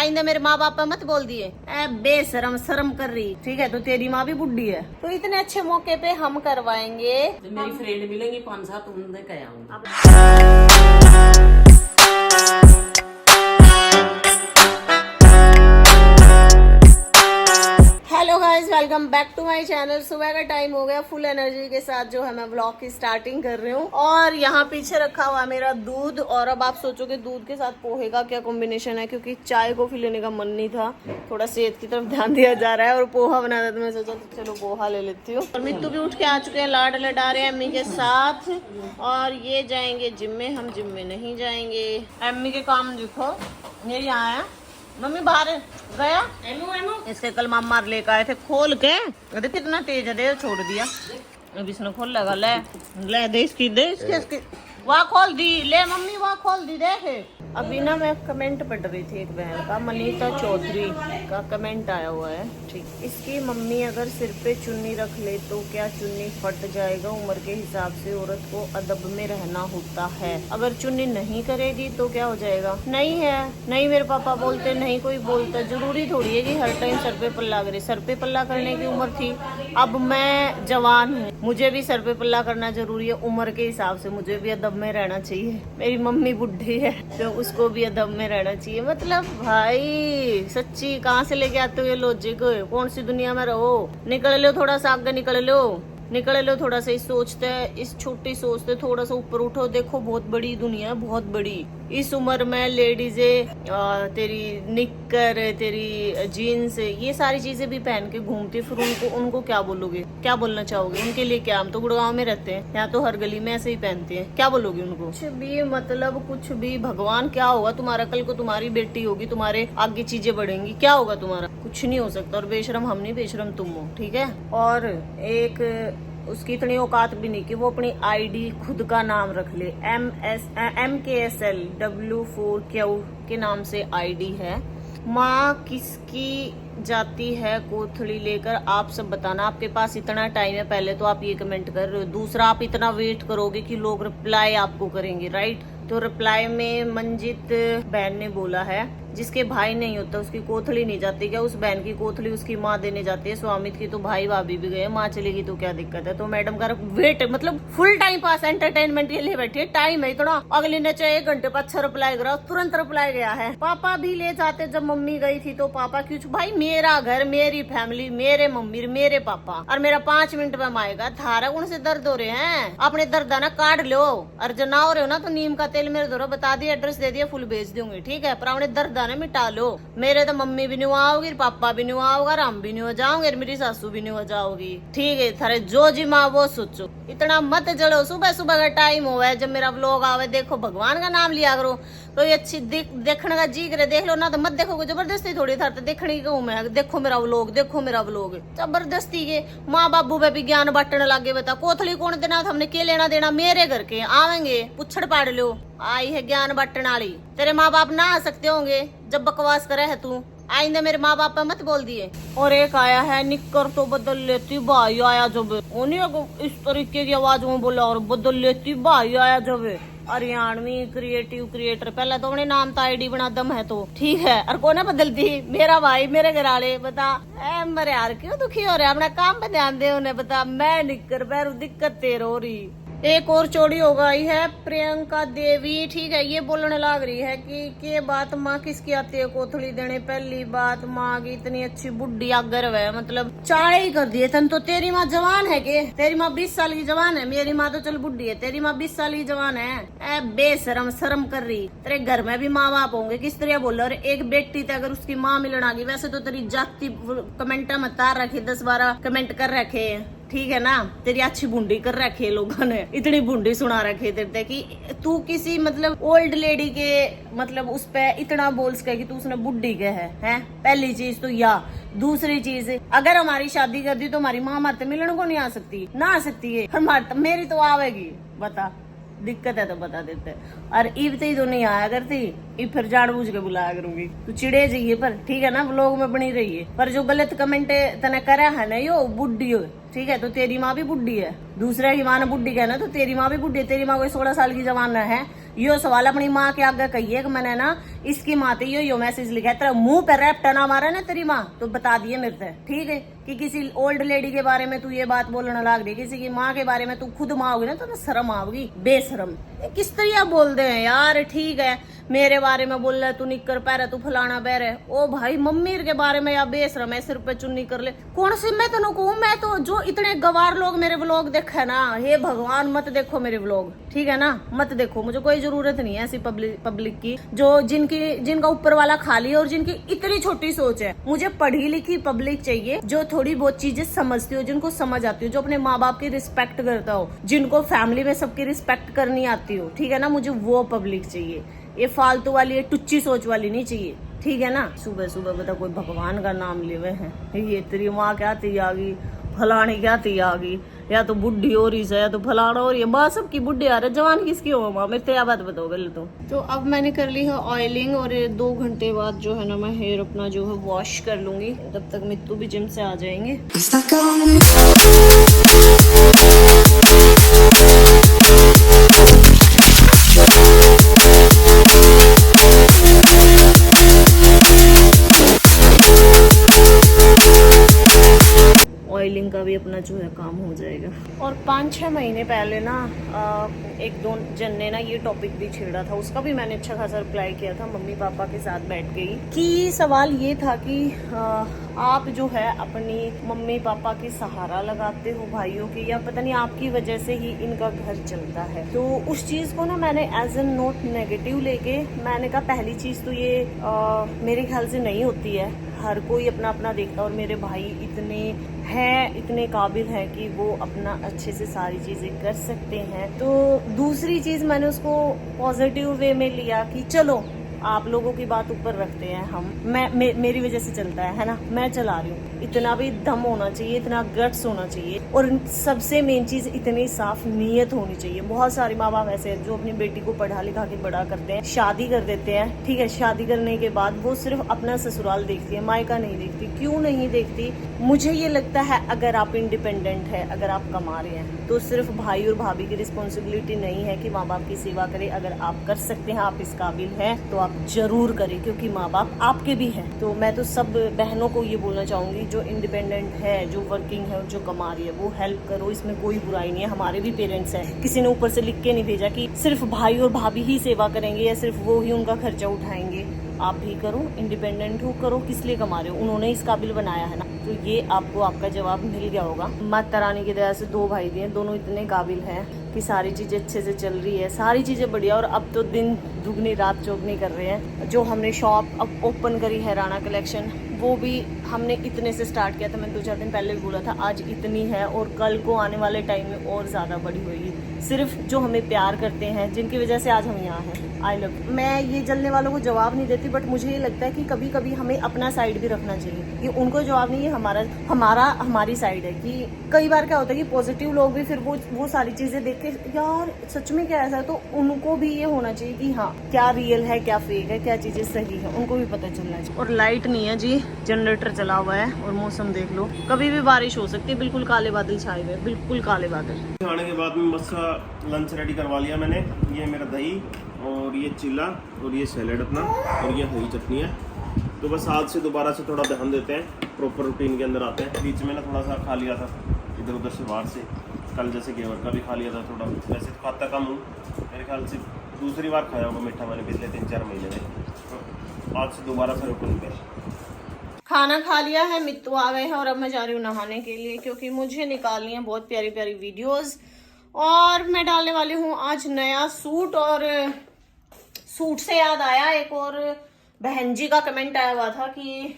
आइंदा मेरे माँ बाप मत बोल दिए ए बेशरम शर्म कर रही। ठीक है, तो तेरी माँ भी बुढ़ी है, तो इतने अच्छे मौके पे हम करवाएंगे। मेरी फ्रेंड मिलेंगी 5-7 उनसे कह आऊंगी। Hello guys, welcome back to my channel. सुबह का टाइम हो गया, फुल एनर्जी के साथ जो है मैं व्लॉग की स्टार्टिंग कर रही हूँ। और यहाँ पीछे रखा हुआ मेरा दूध, और अब आप सोचोगे दूध के साथ पोहे का क्या कॉम्बिनेशन है, क्योंकि चाय कॉफी लेने का मन नहीं था, थोड़ा सेहत की तरफ ध्यान दिया जा रहा है और पोहा बना था, तो मैं सोचा तो चलो पोहा ले लेती हूँ। और मित्तू भी उठ के आ चुके हैं, लाड लड़ा रहे हैं अम्मी के साथ। और ये जाएंगे जिम में, हम जिम में नहीं जाएंगे। अम्मी के काम देखो, ये यहाँ है। मम्मी बाहर गया इसके कल माम मार लेकर आए थे, खोल के अरे कितना तेज है, दे छोड़ दिया। अब इसने खोल लगा, ले दे इसकी वहाँ खोल दी, ले मम्मी वहाँ खोल दी, देख। अभी ना मैं कमेंट पढ़ रही थी, एक बहन का, मनीता चौधरी का कमेंट आया हुआ है। ठीक, इसकी मम्मी अगर सिर पे चुन्नी रख ले तो क्या चुन्नी फट जाएगा? उम्र के हिसाब से औरत को अदब में रहना होता है, अगर चुन्नी नहीं करेगी तो क्या हो जाएगा? नहीं है, नहीं मेरे पापा बोलते, नहीं कोई बोलता। जरूरी थोड़ी है कि हर टाइम सर पे पल्ला करे। सर पे पल्ला करने की उम्र थी, अब मैं जवान हूँ, मुझे भी सर पे पल्ला करना जरूरी है। उम्र के हिसाब से मुझे भी अदब में रहना चाहिए। मेरी मम्मी बुढ़ी है तो उसको भी अदब में रहना चाहिए। मतलब भाई सच्ची कहाँ से लेके आते हो ये लॉजिक? कौन सी दुनिया में रहो? निकल लो थोड़ा सा आगे, निकल लो थोड़ा सा। इस सोचते हैं, इस छोटी सोचते थोड़ा सा ऊपर उठो। देखो बहुत बड़ी दुनिया है, बहुत बड़ी। इस उम्र में लेडीजे तेरी निक्कर, तेरी जीन्स, ये सारी चीजें भी पहन के घूमती, फिर उनको क्या बोलोगे? क्या बोलना चाहोगे उनके लिए? क्या, हम तो गुड़गांव में रहते हैं, यहाँ तो हर गली में ऐसे ही पहनते हैं, क्या बोलोगे उनको? कुछ भी मतलब कुछ भी। भगवान क्या होगा तुम्हारा? कल को तुम्हारी बेटी होगी, तुम्हारे आगे चीजें बढ़ेंगी, क्या होगा तुम्हारा? कुछ नहीं हो सकता। और बेशरम हम नहीं, बेशरम तुम हो, ठीक है। और एक उसकी इतनी औकात भी नहीं कि वो अपनी आईडी खुद का नाम रख ले। MKSL W4Q के नाम से आईडी है। माँ किसकी जाती है कोथड़ी लेकर? आप सब बताना। आपके पास इतना टाइम है, पहले तो आप ये कमेंट कर रहे हो, दूसरा आप इतना वेट करोगे कि लोग रिप्लाई आपको करेंगे, राइट? तो रिप्लाई में मंजित बहन ने बोला है, जिसके भाई नहीं होता उसकी कोथड़ी नहीं जाती क्या? उस बहन की कोथड़ी उसकी माँ देने जाती है। स्वामित की तो भाई भाभी भी गए, माँ चलेगी तो क्या दिक्कत है? तो मैडम का वेट, मतलब फुल टाइम पास एंटरटेनमेंट के लिए बैठी है। टाइम है इतना, अगले ने चाहे 1 घंटे बाद 6 रिप्लाई करा, तुरंत रिप्लाई गया है। पापा भी ले जाते, जब मम्मी गई थी तो पापा क्यों? भाई मेरा घर, मेरी फैमिली, मेरे मम्मी, मेरे पापा, और मेरा 5 मिनट में आएगा। थारा कौन से दर्द हो रहे हैं? अपने दर्द ना काट लो, और जो ना हो रहे हो ना तो नीम का तेल मेरे दो, बता दिया, एड्रेस दे दिया, फुल भेज दूंगी, ठीक है। पर अपने दर्द आने मिटा लो। मेरे तो मम्मी भी नहीं आओगी, पापा भी नहीं आओगा, राम भी नहीं हो जाओगे, मेरी सासू भी नहीं हो जाओगी, ठीक है। थारे जो जी माँ वो सोचो, इतना मत जलो। सुबह सुबह का टाइम हुआ है, जब मेरा व्लॉग आवे, देखो भगवान का नाम लिया करो। कोई अच्छी देखने का जी करे देख लो, ना तो मत देखो। जबरदस्ती थोड़ी था देखने की कहूँ मैं, देखो मेरा व्लॉग, देखो मेरा व्लॉग। जबरदस्ती के माँ बाबू पे भी ज्ञान बांटने लगे। बता कोथली कौन देना? हमने क्या लेना देना? मेरे घर के आवेंगे, पुछड़ पाड़ लो। आई है ज्ञान बांटने वाली। तेरे माँ बाप ना आ सकते होंगे जब बकवास करे है तू। आइंदा मेरे माँ बाप पे मत बोल दिए। और एक आया है, निक्कर तो बदल लेती भाई आया जब, उन्हें इस तरीके की आवाज में बोला, और बदल लेती भाई आया जब। हरियाणवी क्रिएटिव क्रिएटर, पहले तो अपने नाम तो आईडी बना दम है तो ठीक है, और कौन बदलती? मेरा भाई, मेरे घर वाले। बता मरे यार क्यों दुखी हो रहे? अपना काम पे ध्यान दे उन्हें। बता मैं निक्कर पैर, दिक्कत तेरे हो रही। एक और चोरी हो गई है, प्रियंका देवी, ठीक है, ये बोलने लग रही है कि बात माँ किसकी आती है कोथड़ी देने? पहली बात, माँ की इतनी अच्छी बुढ़ी गर्व है, मतलब चाड़े ही कर दिए तन। तो तेरी माँ जवान है के? तेरी माँ 20 साल की जवान है, मेरी माँ तो चल बुढ़ी है, तेरी माँ 20 साल की जवान है। ए बेशरम शर्म कर रही। तेरे घर में भी माँ बाप होंगे, किस तरह बोल? और एक बेटी थे, अगर उसकी माँ मिलन आ गई, वैसे तो तेरी जाति कमेंट में तार रखे, 10-12 कमेंट कर रखे, ठीक है ना। तेरी अच्छी बुंडी कर रखी है लोगों ने, इतनी बुंडी सुना रखी तेरे कि तू किसी मतलब ओल्ड लेडी के मतलब उस पे इतना बोल सके कि तू उसने बुढ़ी के है? पहली चीज तो या दूसरी चीज, अगर हमारी शादी कर दी तो हमारी माँ हमारे मिलने को नहीं आ सकती? ना आ सकती है, मेरी तो आवेगी। बता दिक्कत है तो बता देते। और ईब तो नहीं आया करती, ईब फिर जानबूझ के बुलाया करूंगी। तू चिड़े जाइए पर, ठीक है ना, व्लॉग में बनी रही है। पर जो गलत कमेंट तने करा है ना, यो बुढ़ी हो, ठीक है, तो तेरी माँ भी बुढ़ी है। दूसरे की माँ ने बुढ़ी कहना तो तेरी माँ भी बुढ़ी है। तेरी माँ कोई 16 साल की जवान है, यो सवाल अपनी माँ के आगे कहिए कि मैंने ना इसकी माँ थी यो मैसेज लिखा है, तेरा मुंह पे रैप टना मारा ना तेरी माँ तो बता दिए मेरे से, ठीक है, कि किसी ओल्ड लेडी के बारे में तू ये बात बोलने लग रही, किसी की माँ के बारे में तू खुद माँ होगी ना तो शर्म आओगी, बेशरम। किस तरह बोल दे हैं यार, ठीक है मेरे बारे में बोल रहा तू निकर पैर तू फलाना पैर है, ओ भाई मम्मी के बारे में या बेशरम है, सिर पे चुन्नी कर ले, कौन सी मैं तेनों कहूँ, मैं तो जो इतने गवार लोग मेरे व्लॉग देखे ना, हे भगवान मत देखो मेरे व्लॉग, ठीक है ना, मत देखो, मुझे कोई जरूरत नहीं है ऐसी पब्लिक की जो जिनका ऊपर वाला खाली है और जिनकी इतनी छोटी सोच है। मुझे पढ़ी लिखी पब्लिक चाहिए जो थोड़ी बहुत चीजें समझती हो, जिनको समझ आती हो, जो अपने माँ बाप की रिस्पेक्ट करता हो, जिनको फैमिली में सबकी रिस्पेक्ट करनी आती हो, ठीक है ना, मुझे वो पब्लिक चाहिए, ये फालतू वाली ये टुच्ची सोच वाली नहीं चाहिए, ठीक है ना। सुबह सुबह बता कोई भगवान का नाम ले हुए हैं, ये तेरी माँ क्या थी आ गई, फलानी क्या थी आ गई, या तो बुढ़ी हो रही है या तो फलाना हो रही है, बात सबकी बुढ़ी आ रहा है, जवान किसकी हो माँ, मेरे तो यह बात बताओ पहले तो अब मैंने कर ली है ऑयलिंग और 2 घंटे बाद जो है ना मैं हेयर अपना जो है वॉश कर लूंगी, तब तक मित्तू भी जिम से आ जाएंगे। ऑयलिंग का भी अपना जो है काम हो जाएगा। और 5-6 महीने पहले ना एक दो जन ने ना ये टॉपिक भी छेड़ा था, उसका भी मैंने अच्छा खासा रिप्लाई किया था, मम्मी पापा के साथ बैठ गई कि सवाल ये था कि आप जो है अपनी मम्मी पापा की सहारा लगाते हो भाइयों की, या पता नहीं आपकी वजह से ही इनका घर चलता है। तो उस चीज को ना मैंने एज एन नोट नेगेटिव लेके मैंने कहा पहली चीज तो ये मेरे ख्याल से नहीं होती है, हर कोई अपना अपना देखता है और मेरे भाई इतने काबिल हैं कि वो अपना अच्छे से सारी चीजें कर सकते हैं। तो दूसरी चीज मैंने उसको पॉजिटिव वे में लिया कि चलो आप लोगों की बात ऊपर रखते हैं हम, मेरी वजह से चलता है ना, मैं चला रही हूँ, इतना भी दम होना चाहिए, इतना गट्स होना चाहिए, और सबसे मेन चीज इतनी साफ नीयत होनी चाहिए। बहुत सारे माँ बाप ऐसे हैं जो अपनी बेटी को पढ़ा लिखा के बड़ा करते हैं, शादी कर देते हैं, ठीक है, शादी करने के बाद वो सिर्फ अपना ससुराल देखती है, मायका नहीं देखती। क्यों नहीं देखती? मुझे ये लगता है अगर आप इंडिपेंडेंट है, अगर आप कमा रहे हैं तो सिर्फ भाई और भाभी की रिस्पॉन्सिबिलिटी नहीं है कि माँ बाप की सेवा करें। अगर आप कर सकते हैं, आप इस काबिल हैं तो आप जरूर करें, क्योंकि माँ बाप आपके भी हैं। तो मैं तो सब बहनों को ये बोलना चाहूंगी जो इंडिपेंडेंट है, जो वर्किंग है और जो कमा रही है, वो हेल्प करो, इसमें कोई बुराई नहीं है। हमारे भी पेरेंट्स हैं, किसी ने ऊपर से लिख के नहीं भेजा कि सिर्फ भाई और भाभी ही सेवा करेंगे या सिर्फ वो ही उनका खर्चा उठाएंगे। आप भी करो, इंडिपेंडेंट हो, करो, किस लिए कमा रहे हो, उन्होंने इस काबिल बनाया है ना। तो ये आपको आपका जवाब मिल गया होगा। माता रानी की दया से 2 भाई दिए, दोनों इतने काबिल हैं कि सारी चीजें अच्छे से चल रही है, सारी चीजें बढ़िया। और अब तो दिन दुगनी रात चौगनी कर रहे हैं। जो हमने शॉप अब ओपन करी है राणा कलेक्शन, वो भी हमने इतने से स्टार्ट किया था, मैंने 2-4 दिन पहले भी बोला था, आज इतनी है और कल को आने वाले टाइम में और ज़्यादा बड़ी होगी। सिर्फ जो हमें प्यार करते हैं, जिनकी वजह से आज हम यहाँ हैं, आई लव। मैं ये जलने वालों को जवाब नहीं देती, बट मुझे ये लगता है कि कभी कभी हमें अपना साइड भी रखना चाहिए, कि उनको जवाब नहीं, ये हमारी साइड है। कि कई बार क्या होता है कि पॉजिटिव लोग भी फिर वो सारी चीज़ें देख के यार सच में क्या ऐसा है, तो उनको भी ये होना चाहिए कि हाँ क्या रियल है, क्या फेक है, क्या चीज़ें सही है, उनको भी पता चलना चाहिए। और लाइट नहीं है जी, जनरेटर चला हुआ है, और मौसम देख लो, कभी भी बारिश हो सकती है, बिल्कुल काले बादल छाए हुए, बिल्कुल काले बादल। खाने के बाद में बस लंच रेडी करवा लिया मैंने। ये मेरा दही और ये चिल्ला और ये सैलेड अपना और ये हरी चटनी है। तो बस आज से दोबारा से थोड़ा ध्यान देते हैं, प्रॉपर रूटीन के अंदर आते हैं। बीच में ना थोड़ा सा खा लिया था इधर उधर से बाहर से, कल जैसे घेवर का भी खा लिया था थोड़ा। वैसे तो खाता कम हूँ, मेरे ख्याल से दूसरी बार खाया होगा मीठा मैंने पिछले 3-4 महीने में। तो आज से दोबारा से रूटीन पे खाना खा लिया है, मित्तू आ गए हैं और अब मैं जा रही हूँ नहाने के लिए, क्योंकि मुझे निकालनी है बहुत प्यारी प्यारी वीडियोस। और मैं डालने वाली हूँ आज नया सूट। और सूट से याद आया, एक और बहन जी का कमेंट आया हुआ था कि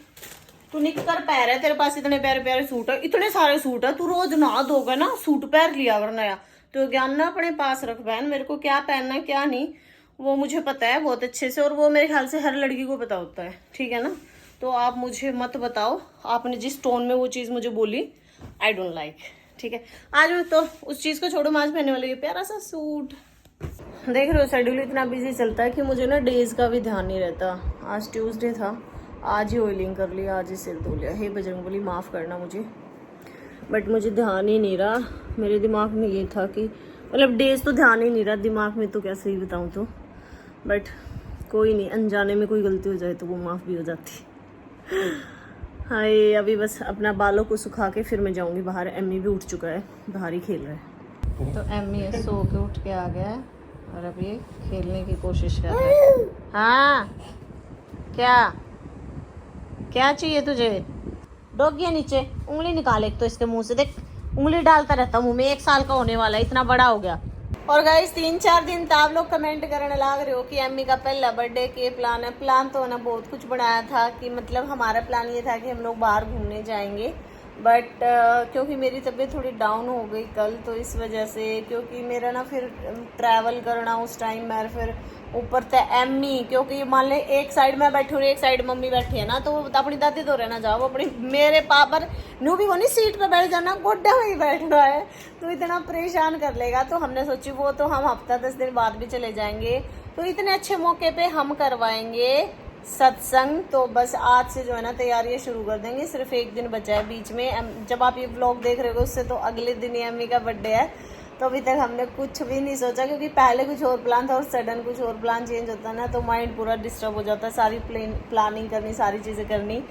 तू निक्कर पैर है, तेरे पास इतने प्यारे प्यारे सूट है, इतने सारे सूट है, तू रोज नहा धोगा ना सूट पहन लिया अगर नया। तो ज्ञान ना अपने पास रख बहन, मेरे को क्या पहनना है क्या नहीं वो मुझे पता है बहुत अच्छे से, और वो मेरे ख्याल से हर लड़की को पता होता है, ठीक है ना। तो आप मुझे मत बताओ, आपने जिस टोन में वो चीज़ मुझे बोली, आई डोंट लाइक, ठीक है। आज मैं तो उस चीज़ को छोड़ो, आज पहनने वाली प्यारा सा सूट। देख रहे हो शेड्यूल इतना बिजी चलता है कि मुझे ना डेज का भी ध्यान नहीं रहता। आज ट्यूसडे था, आज ही ऑयलिंग कर लिया, आज ही सिर धो लिया। हे बजरंगबली माफ़ करना मुझे, बट मुझे ध्यान ही नहीं रहा। मेरे दिमाग में ये था कि मतलब डेज तो ध्यान ही नहीं रहा दिमाग में, तो क्या सही बताऊँ तो बट कोई नहीं, अनजाने में कोई गलती हो जाए तो वो माफ़ भी हो जाती। हाय, अभी बस अपना बालों को सुखा के फिर मैं जाऊंगी बाहर। एम्मी भी उठ चुका है, बाहर ही खेल रहा है। तो एम्मी सो के उठ के आ गया है और अब ये खेलने की कोशिश कर रहा है। हाँ, क्या क्या चाहिए तुझे? डोगिया नीचे, उंगली निकाल एक तो इसके मुंह से, देख उंगली डालता रहता मुंह में। 1 साल का होने वाला है, इतना बड़ा हो गया। और गाइस 3-4 दिन तो आप लोग कमेंट करने लग रहे हो कि एम्मी का पहला बर्थडे के प्लान है। प्लान तो ना बहुत कुछ बनाया था कि मतलब हमारा प्लान ये था कि हम लोग बाहर घूमने जाएंगे, बट क्योंकि मेरी तबीयत थोड़ी डाउन हो गई कल, तो इस वजह से, क्योंकि मेरा ना फिर ट्रैवल करना उस टाइम में, फिर ऊपर से एम्मी, क्योंकि मान ले एक साइड में बैठी हूँ एक साइड मम्मी बैठी है ना, तो अपनी दादी तो रहना जाओ, अपनी मेरे पापर नू भी वो नहीं सीट पे बैठ जाना, गोड्डा में ही बैठना है, तो इतना परेशान कर लेगा। तो हमने सोची वो तो हम हफ्ता 10 दिन बाद भी चले जाएंगे, तो इतने अच्छे मौके पे हम करवाएंगे सत्संग। तो बस आज से जो है ना तैयारियां शुरू कर देंगे। सिर्फ 1 दिन बचा है बीच में, जब आप ये व्लॉग देख रहे हो उससे तो अगले दिन ही अम्मी का बर्थडे है। तो अभी तक हमने कुछ भी नहीं सोचा, क्योंकि पहले कुछ और प्लान था और सडन कुछ और प्लान चेंज होता है ना, तो माइंड पूरा डिस्टर्ब हो जाता है। सारी प्लानिंग करनी, सारी चीज़ें करनी।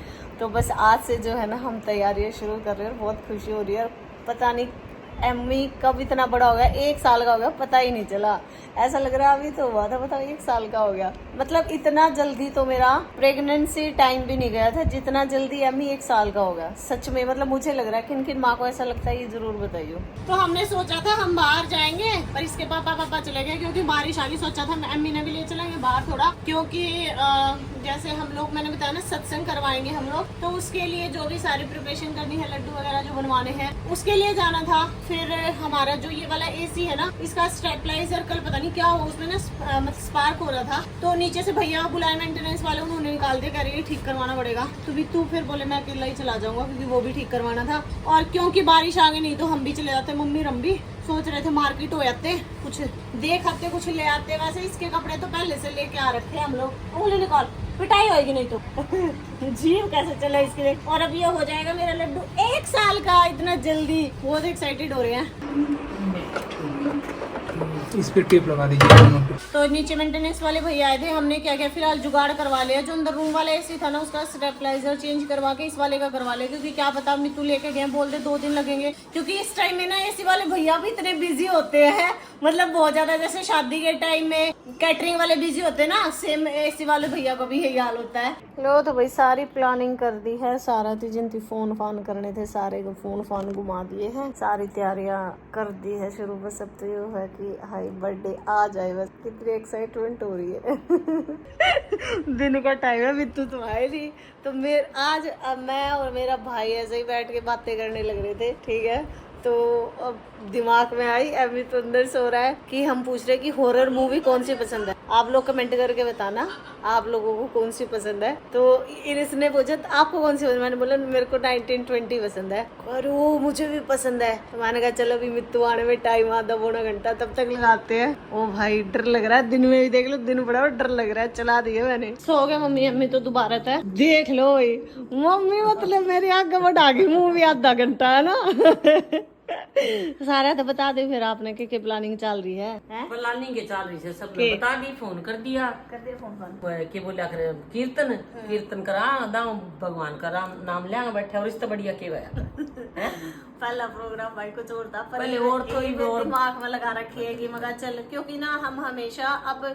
तो बस आज से जो है ना हम तैयारियां शुरू कर रहे हैं, बहुत खुशी हो रही है। और पता नहीं एम्मी कब इतना बड़ा हो गया, 1 साल का हो गया, पता ही नहीं चला। ऐसा लग रहा है अभी तो हुआ था, बताओ 1 साल का हो गया। मतलब इतना जल्दी तो मेरा प्रेगनेंसी टाइम भी नहीं गया था जितना जल्दी एम्मी 1 साल का हो गया। सच में, मतलब मुझे लग रहा है, किन किन माँ को ऐसा लगता है ये जरूर बताइए। तो हमने सोचा था हम बाहर जाएंगे, पर इसके पापा चले गए क्योंकि बारिश आ गई। सोचा था एम्मी ने भी ले चलेंगे बाहर थोड़ा, क्योंकि जैसे हम लोग, मैंने बताया ना सत्संग करवाएंगे हम लोग, तो उसके लिए जो भी सारी प्रिपरेशन करनी है, लड्डू वगैरह जो बनवाने हैं, उसके लिए जाना था। फिर हमारा जो ये वाला एसी है ना, इसका स्टेबलाइजर कल पता नहीं क्या हुआ, उसमें ना मतलब स्पार्क हो रहा था, तो नीचे से भैया बुलाए मेंटेनेंस वाले, उन्होंने निकाल दिया, कह रही ठीक करवाना पड़ेगा। तो भी तू फिर बोले मैं अकेला ही चला जाऊंगा, क्योंकि वो भी ठीक करवाना था। और क्योंकि बारिश आ गई, नहीं तो हम भी चले जाते, मम्मी रम्बी सोच रहे थे मार्केट हो जाते, कुछ देख आते, कुछ ले आते। वैसे इसके कपड़े तो पहले से लेके आ रखे हम लोग। उंगली निकाल, पिटाई होगी नहीं तो। जीव कैसे चला इसके लिए। और अब ये हो जाएगा मेरा लड्डू 1 साल का, इतना जल्दी। बहुत एक्साइटेड हो रहे हैं। इस पे टेप लगा दीजिए। तो नीचे मेंटेनेंस वाले भैया आए थे, हमने क्या किया फिलहाल जुगाड़ करवा लिया। जो अंदर रूम वाला एसी था ना, उसका स्टेबलाइजर चेंज करवा के इस वाले का करवा लिया, क्योंकि क्या पता मित्तू लेके गए, बोलते 2 दिन लगेंगे, क्योंकि इस टाइम में ना एसी वाले भैया भी इतने बिजी होते हैं, मतलब बहुत ज्यादा। जैसे शादी के टाइम में कैटरिंग वाले बिजी होते हैं ना, सेम एसी वाले भैया को भी यही हाल होता है। लो तो भाई सारी प्लानिंग कर दी है, सारा जिन फोन फान करने थे सारे को फोन फान घुमा दिए हैं, सारी तैयारियां कर दी है शुरू। बस अब तो ये है कि हाई बर्थडे आ जाए, बस कितनी एक्साइटमेंट हो रही है। दिन का टाइम है, मित्तू तो आए नहीं, तो आज मैं और मेरा भाई ऐसे ही बैठ के बातें करने लग रहे थे, ठीक है। तो अब दिमाग में आई, अभी तो अंदर सो रहा है, कि हम पूछ रहे कि हॉरर मूवी कौन सी पसंद है। आप लोग कमेंट करके बताना आप लोगों को कौन सी पसंद है। तो इसने पूछा आपको कौन सी पसंद, मैंने बोला मेरे को 1920 पसंद है, और वो मुझे भी पसंद है। तो मैंने कहा चलो अभी मित्तू आने में टाइम, आधा पौना घंटा, तब तक लगाते हैं। ओ भाई डर लग रहा है, दिन में भी देख लो, दिन बड़ा डर लग रहा है। चला दिया मैंने, सो गया मम्मी। अम्मी तो दोबारा था, देख लो मम्मी, मतलब मेरी आंख बढ़ा गई, मुँह भी आधा घंटा है ना। सारा तो बता दे फिर आपने कि प्लानिंग चल रही है, प्लानिंग के चल रही है, सब बता दी, फोन कर दिया फोन के बोला कर कीर्तन करा दाऊ, भगवान का नाम लिया बैठे, और इससे बढ़िया के पहला प्रोग्राम भाई कुछ और था, पहले और तो ही दिमाग में लगा रखी है कि मगर चल, क्योंकि ना हम हमेशा अब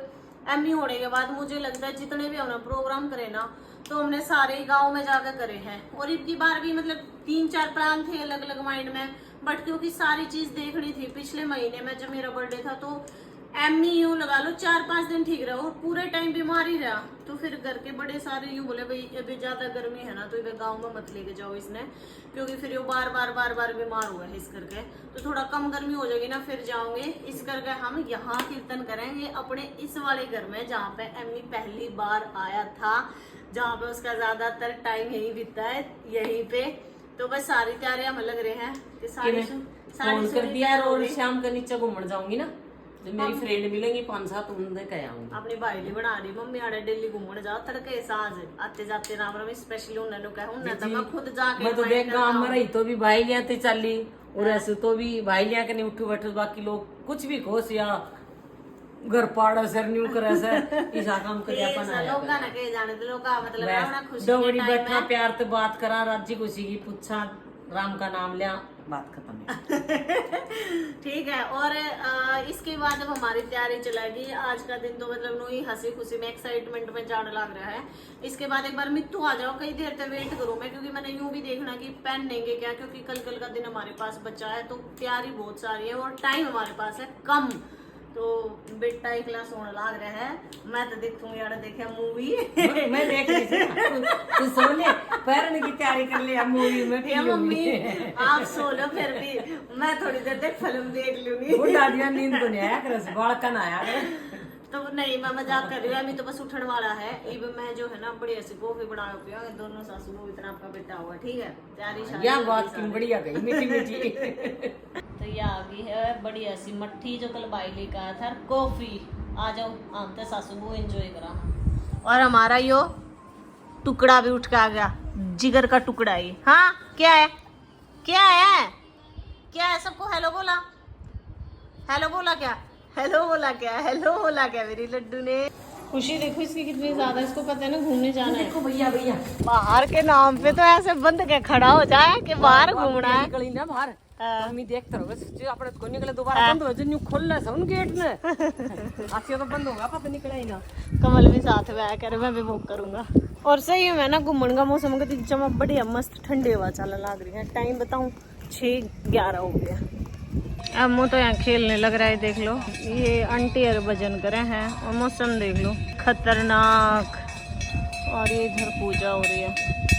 एमई होने के बाद मुझे लगता है जितने भी हमने प्रोग्राम करे ना, तो हमने सारे गांव में जाकर करे हैं। और इतनी बार भी मतलब 3-4 प्लान थे अलग अलग माइंड में, बट क्योंकि सारी चीज देखनी थी। पिछले महीने में जब मेरा बर्थडे था, तो एमई यूं लगा लो 4-5 दिन ठीक रहा, और पूरे टाइम बीमार ही रहा। तो फिर घर के बड़े सारे यूं बोले भाई अभी ज्यादा गर्मी है ना, तो इधर गाँव में मत लेके जाओ इसने, क्योंकि फिर ये बार बार बीमार हुआ है इस करके। तो थोड़ा कम गर्मी हो जाएगी ना, फिर जाओगे। इस करके हम यहाँ कीर्तन करेंगे अपने इस वाले घर में, जहाँ पे एमई पहली बार आया था, जहाँ पे उसका ज्यादातर टाइम यही बीता है, यहीं पे। तो बस सारी तैयारियां हम लग रहे हैं कि फोन कर दिया, और शाम का नीचे घूमने जाऊंगी ना, जब मेरी फ्रेंड मिलेंगी 5-7 उनसे कह आऊंगी। अपनी भाई ने बना रही मम्मी आड़े डेली घूमने जाओ, तड़के सांझ आते जाते राम राम, स्पेशली उन्होंने कहा उन्हें तो मैं खुद जाके मैं तो देख गांव में रही तो भी भाई लिया ते चली, और ऐसे तो भी भाई लिया के नहीं उठू बैठो, बाकी लोग कुछ भी खुश या घर पाड़ा सर न्यू करे से इसा काम कर अपन आया लोग ना के जाने तो लोग का मतलब है ना खुशी दौड़ी बैठा प्यार से बात करा राजी खुशी की पूछा राम का नाम लिया बात खत्म है। ठीक है। और इसके बाद अब हमारी तैयारी चलेगी। आज का दिन तो मतलब नू ही हंसी खुशी में एक्साइटमेंट में जाने लग रहा है। इसके बाद एक बार मित्तू आ जाओ, कई देर तक वेट करूं मैं, क्योंकि मैंने यूं भी देखना कि पहनेंगे क्या, क्योंकि कल का दिन हमारे पास बचा है, तो तैयारी बहुत सारी है और टाइम हमारे पास है कम। तो बेटा एक क्लास होने लग रहा है, मैं तो देखूंगी यार देखे मूवी मैं देख रही थी तू सो ले पैरने की तैयारी कर लिया मूवी में या मम्मी आप सो लो, फिर भी मैं थोड़ी देर तक फिल्म देख लूंगी। बुढ़ा दिया नींद को नहीं आया कर बालकन आया तो नहीं मैं मजाक कर रही हूँ, अभी तो बस उठने वाला है। इब मैं जो है ना बड़ी ऐसी कॉफी बना पिया, दोनों सासू को इतना आपका बेटा हुआ। ठीक है, तैयारी या बात की बढ़िया गई मीठी मीठी। तो ये आ गई है बड़ी ऐसी मट्ठी जो कल बाई लेकर आया था कॉफी। आ जाओ आमते सासू को एंजॉय करा। और हमारा यो टुकड़ा भी उठ के आ गया, जिगर का टुकड़ा ही। हाँ क्या है, क्या है, क्या है? सबको हेलो बोला, हेलो बोला क्या, हेलो बोला क्या, हेलो बोला क्या मेरी लड्डू ने। खुशी देखो इसकी कितनी ज्यादा, इसको पता है ना घूमने जाना है। देखो भैया भैया बाहर के नाम पे तो ऐसे बंद के खड़ा हो जाए कि बाहर घूमना है। निकली ना बाहर मम्मी देखते रहोगे जो अपने को निकले दोबारा बंद हो जो न्यू खोल ले उन गेट ने आसिया तो बंद होगा पता निकला ही ना। कमल भी साथ में आया करे, मैं भी बुक करूंगा। और सही में ना घूमने का मौसम का जमा बढ़िया मस्त ठंडी हवा चलने लग रही है। टाइम बताऊं 6:11 हो गया। अब मुँह तो यहाँ खेलने लग रहा है, देख लो ये आंटी और भजन करे हैं और मौसम देख लो खतरनाक। और ये इधर पूजा हो रही है।